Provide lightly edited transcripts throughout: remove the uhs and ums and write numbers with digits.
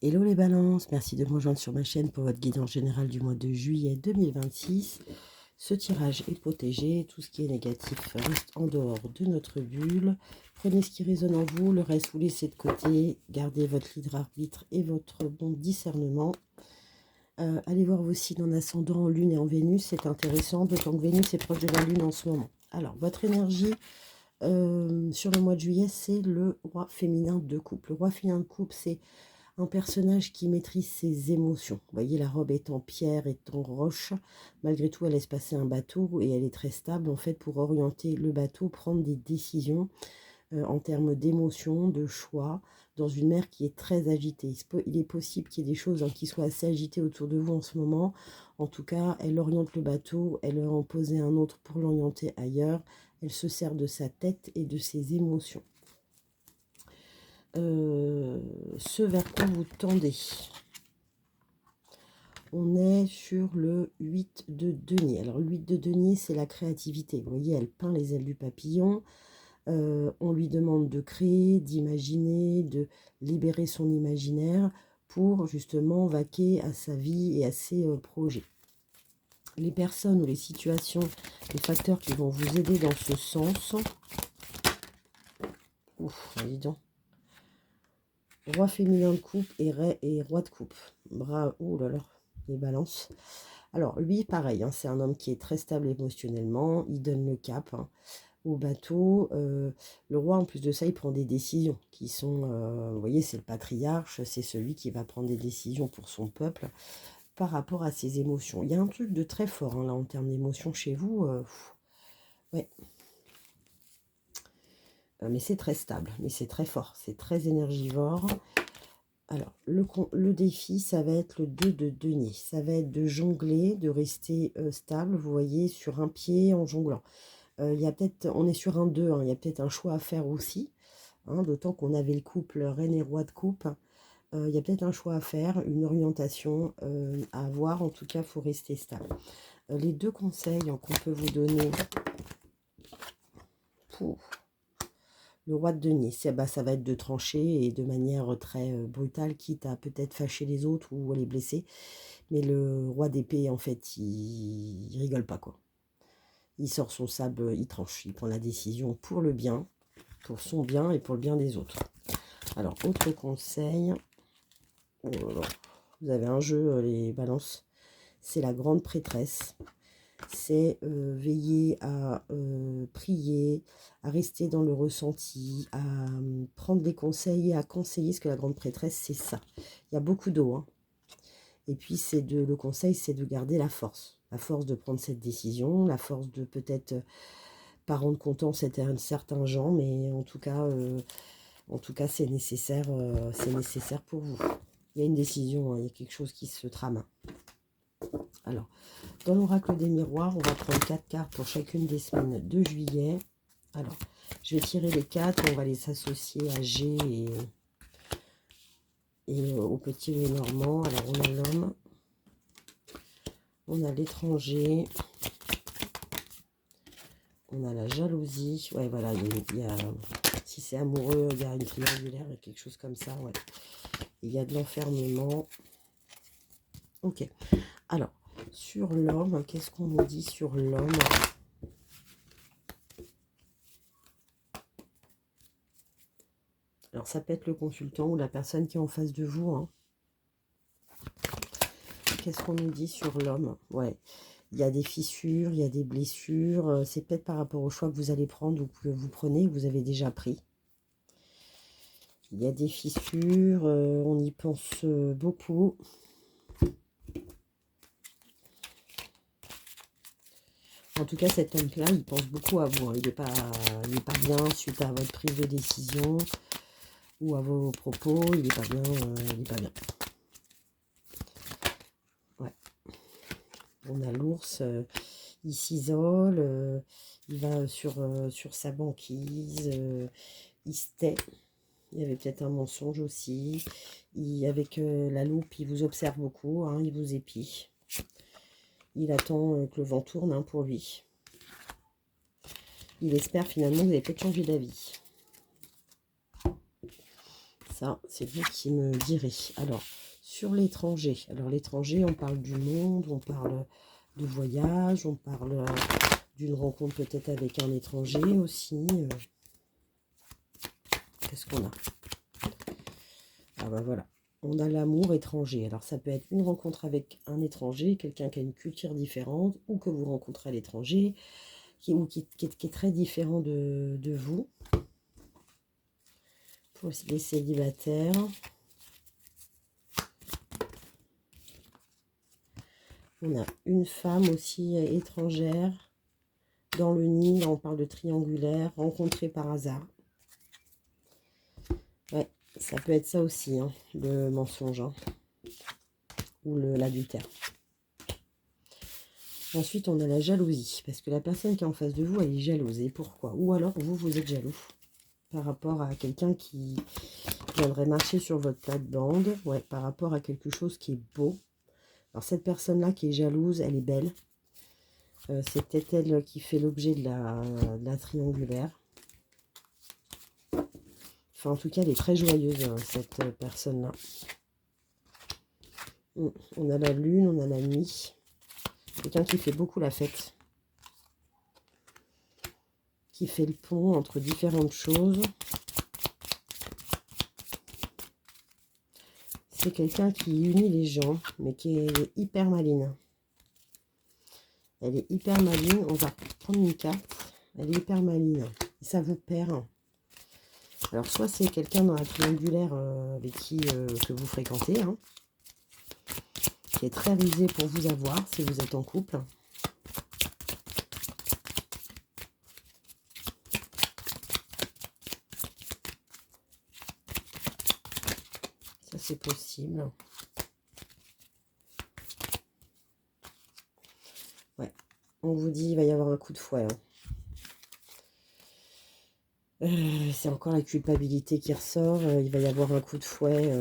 Hello les balances, merci de me rejoindre sur ma chaîne pour votre guidance générale du mois de juillet 2026. Ce tirage est protégé, tout ce qui est négatif reste en dehors de notre bulle. Prenez ce qui résonne en vous, le reste vous laissez de côté. Gardez votre libre arbitre et votre bon discernement. Allez voir vos signes en ascendant, en lune et en Vénus, c'est intéressant, d'autant que Vénus est proche de la lune en ce moment. Alors, votre énergie sur le mois de juillet, c'est le roi féminin de coupe. Le roi féminin de coupe, c'est un personnage qui maîtrise ses émotions. Vous voyez, la robe est en pierre, est en roche. Malgré tout, elle laisse passer un bateau et elle est très stable, en fait, pour orienter le bateau, prendre des décisions en termes d'émotions, de choix, dans une mer qui est très agitée. Il est possible qu'il y ait des choses qui soient assez agitées autour de vous en ce moment. En tout cas, elle oriente le bateau, elle va en poser un autre pour l'orienter ailleurs. Elle se sert de sa tête et de ses émotions. Ce vers quoi vous tendez. On est sur le 8 de denier. Alors, le 8 de denier, c'est la créativité. Vous voyez, elle peint les ailes du papillon. On lui demande de créer, d'imaginer, de libérer son imaginaire pour justement vaquer à sa vie et à ses projets. Les personnes ou les situations, les facteurs qui vont vous aider dans ce sens. Ouf, dis donc. Roi féminin de coupe et roi de coupe. Oh là là, les balances. Alors, lui, pareil, c'est un homme qui est très stable émotionnellement. Il donne le cap au bateau. Le roi, en plus de ça, il prend des décisions qui sont... vous voyez, c'est le patriarche. C'est celui qui va prendre des décisions pour son peuple par rapport à ses émotions. Il y a un truc de très fort, là, en termes d'émotions chez vous. Ouais. Mais c'est très stable, mais c'est très fort, c'est très énergivore. Alors, le défi, ça va être le 2 de denier. Ça va être de jongler, de rester stable, vous voyez, sur un pied en jonglant. Il y a peut-être, on est sur un 2, il y a peut-être un choix à faire aussi. D'autant qu'on avait le couple reine et roi de coupe. Il y a peut-être un choix à faire, une orientation à avoir. En tout cas, il faut rester stable. Les deux conseils qu'on peut vous donner pour le roi de denier, ça va être de trancher et de manière très brutale, quitte à peut-être fâcher les autres ou à les blesser. Mais le roi d'épée, en fait, il rigole pas, quoi. Il sort son sabre, il tranche, il prend la décision pour le bien, pour son bien et pour le bien des autres. Alors, autre conseil, oh là là, vous avez un jeu, les balances, c'est la grande prêtresse. C'est veiller à prier, à rester dans le ressenti, à prendre des conseils et à conseiller, parce que la grande prêtresse, c'est ça. Il y a beaucoup d'eau, Et puis, le conseil, c'est de garder la force de prendre cette décision, la force de peut-être pas rendre content certains gens, mais en tout cas, c'est nécessaire pour vous. Il y a une décision, il y a quelque chose qui se trame. Alors, dans l'oracle des miroirs, on va prendre 4 cartes pour chacune des semaines de juillet. Alors, je vais tirer les 4, on va les associer à G et au petit Lénormand. Alors, on a l'homme, on a l'étranger, on a la jalousie. Ouais, voilà, si c'est amoureux, il y a une triangulaire, il y a quelque chose comme ça, ouais. Il y a de l'enfermement. Ok. Alors, sur l'homme, qu'est-ce qu'on nous dit sur l'homme? Alors, ça peut être le consultant ou la personne qui est en face de vous. Qu'est-ce qu'on nous dit sur l'homme? Ouais, il y a des fissures, il y a des blessures. C'est peut-être par rapport au choix que vous allez prendre ou que vous prenez, que vous avez déjà pris. Il y a des fissures, on y pense beaucoup. En tout cas, cet homme-là, il pense beaucoup à vous. Il n'est pas bien suite à votre prise de décision ou à vos propos. Il n'est pas bien. Il est pas bien. Ouais. On a l'ours, il s'isole, il va sur sa banquise, il se tait. Il y avait peut-être un mensonge aussi. Avec la loupe, il vous observe beaucoup, il vous épie. Il attend que le vent tourne pour lui. Il espère finalement que vous allez peut-être changer d'avis. Ça, c'est vous qui me direz. Alors, sur l'étranger. Alors, l'étranger, on parle du monde, on parle de voyage, on parle d'une rencontre peut-être avec un étranger aussi. Qu'est-ce qu'on a? Ah ben voilà. On a l'amour étranger. Alors, ça peut être une rencontre avec un étranger, quelqu'un qui a une culture différente, ou que vous rencontrez à l'étranger, qui est très différent de vous. Pour les célibataires. On a une femme aussi étrangère dans le nid. Là, on parle de triangulaire, rencontrée par hasard. Ouais, ça peut être ça aussi, hein, le mensonge, hein, ou l'adultère. Ensuite, on a la jalousie, parce que la personne qui est en face de vous, elle est jalouse. Et pourquoi? Ou alors, vous êtes jaloux par rapport à quelqu'un qui viendrait marcher sur votre plate-bande, ouais, par rapport à quelque chose qui est beau. Alors, cette personne-là qui est jalouse, elle est belle. C'est peut-être elle qui fait l'objet de la triangulaire. Enfin, en tout cas, elle est très joyeuse, hein, cette personne-là. On a la lune, on a la nuit. Quelqu'un qui fait beaucoup la fête. Qui fait le pont entre différentes choses. C'est quelqu'un qui unit les gens, mais qui est hyper maline. Elle est hyper maline. On va prendre une carte. Elle est hyper maline. Et ça vous perd. Alors, soit c'est quelqu'un dans la triangulaire avec qui que vous fréquentez, hein, qui est très rusé pour vous avoir, si vous êtes en couple. Ça, c'est possible. Ouais. On vous dit, il va y avoir un coup de fouet. Hein. C'est encore la culpabilité qui ressort. Il va y avoir un coup de fouet.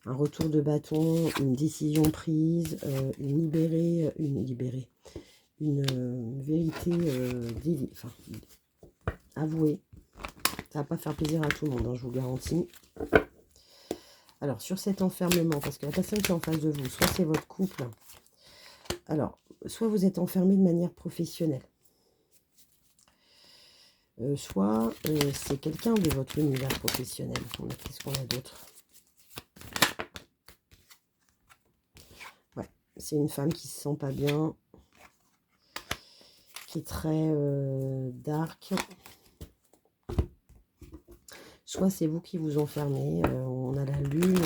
Un retour de bâton, une décision prise, une vérité avouée. Ça va pas faire plaisir à tout le monde, hein, je vous garantis. Alors, sur cet enfermement, parce que la personne qui est en face de vous, soit c'est votre couple, alors, soit vous êtes enfermé de manière professionnelle, soit c'est quelqu'un de votre univers professionnel. Qu'est-ce qu'on a d'autre? Ouais, c'est une femme qui se sent pas bien, qui est très dark. Soit c'est vous qui vous enfermez, on a la lune,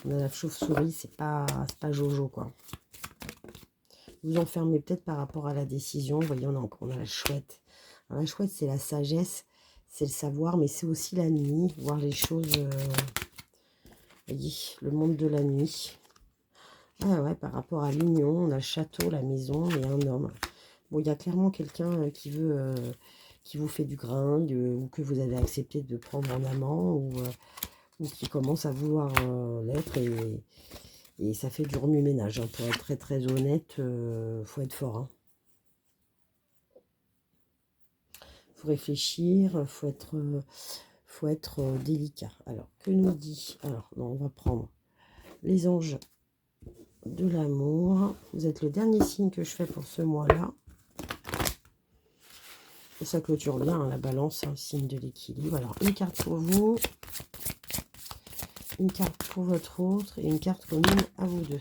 on a la chauve-souris, c'est pas Jojo, quoi. Vous enfermez peut-être par rapport à la décision. Vous voyez, on a la chouette. Alors, la chouette, c'est la sagesse, c'est le savoir, mais c'est aussi la nuit, voir les choses, voyez, le monde de la nuit. Ah ouais, par rapport à l'union, on a le château, la maison et un homme. Bon, il y a clairement quelqu'un qui veut... qui vous fait du gringue, ou que vous avez accepté de prendre en amant, ou qui commence à vouloir l'être, et ça fait du remue-ménage. Hein. Pour être très très honnête, faut être fort. Hein. Faut réfléchir, faut être délicat. Alors, que nous dit? Alors, non, on va prendre les anges de l'amour. Vous êtes le dernier signe que je fais pour ce mois-là. Et ça clôture bien, hein, la balance, hein, signe de l'équilibre. Alors, une carte pour vous, une carte pour votre autre, et une carte commune à vous deux.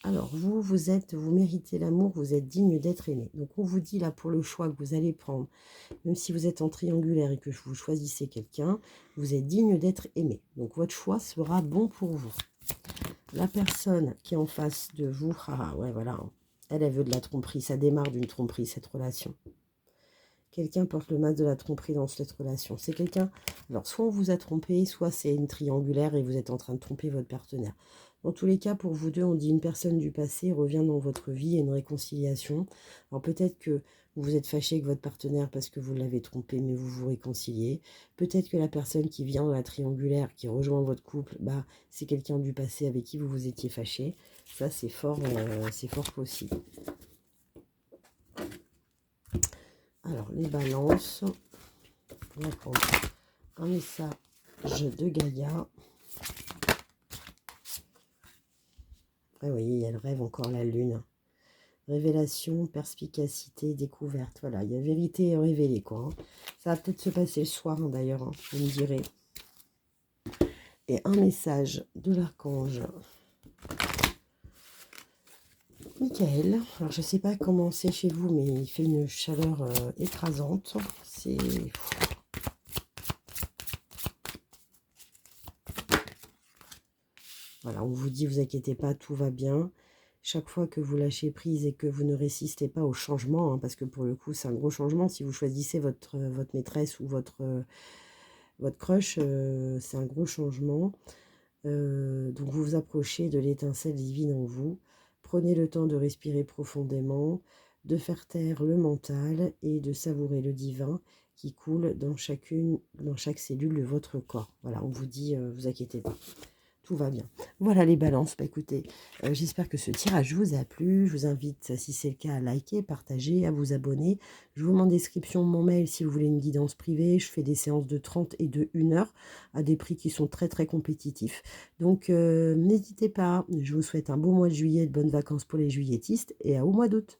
Alors, vous méritez l'amour, vous êtes digne d'être aimé. Donc, on vous dit là, pour le choix que vous allez prendre, même si vous êtes en triangulaire et que vous choisissez quelqu'un, vous êtes digne d'être aimé. Donc, votre choix sera bon pour vous. La personne qui est en face de vous, ah ouais, voilà, hein. Elle veut de la tromperie. Ça démarre d'une tromperie, cette relation. Quelqu'un porte le masque de la tromperie dans cette relation. C'est quelqu'un... Alors, soit on vous a trompé, soit c'est une triangulaire et vous êtes en train de tromper votre partenaire. Dans tous les cas, pour vous deux, on dit une personne du passé revient dans votre vie et une réconciliation. Alors, peut-être que vous êtes fâché avec votre partenaire parce que vous l'avez trompé, mais vous vous réconciliez. Peut-être que la personne qui vient dans la triangulaire, qui rejoint votre couple, bah, c'est quelqu'un du passé avec qui vous vous étiez fâché. Ça, c'est fort possible. Alors, les balances. On va prendre un message de Gaïa. Ah oui, elle rêve encore la lune. Révélation, perspicacité, découverte. Voilà, il y a vérité révélée, quoi. Ça va peut-être se passer le soir, hein, d'ailleurs, hein, vous me direz. Et un message de l'archange Michael. Alors, je ne sais pas comment c'est chez vous, mais il fait une chaleur écrasante. C'est... Voilà, on vous dit, vous inquiétez pas, tout va bien. Chaque fois que vous lâchez prise et que vous ne résistez pas au changement, hein, parce que pour le coup, c'est un gros changement. Si vous choisissez votre maîtresse ou votre crush, c'est un gros changement. Donc vous vous approchez de l'étincelle divine en vous. Prenez le temps de respirer profondément, de faire taire le mental et de savourer le divin qui coule dans chaque cellule de votre corps. Voilà, on vous dit, vous inquiétez pas. Tout va bien. Voilà les balances. Bah, écoutez, j'espère que ce tirage vous a plu. Je vous invite, si c'est le cas, à liker, partager, à vous abonner. Je vous mets en description mon mail si vous voulez une guidance privée. Je fais des séances de 30 et de 1 heure à des prix qui sont très très compétitifs. Donc n'hésitez pas. Je vous souhaite un beau mois de juillet, de bonnes vacances pour les juilletistes et au mois d'août.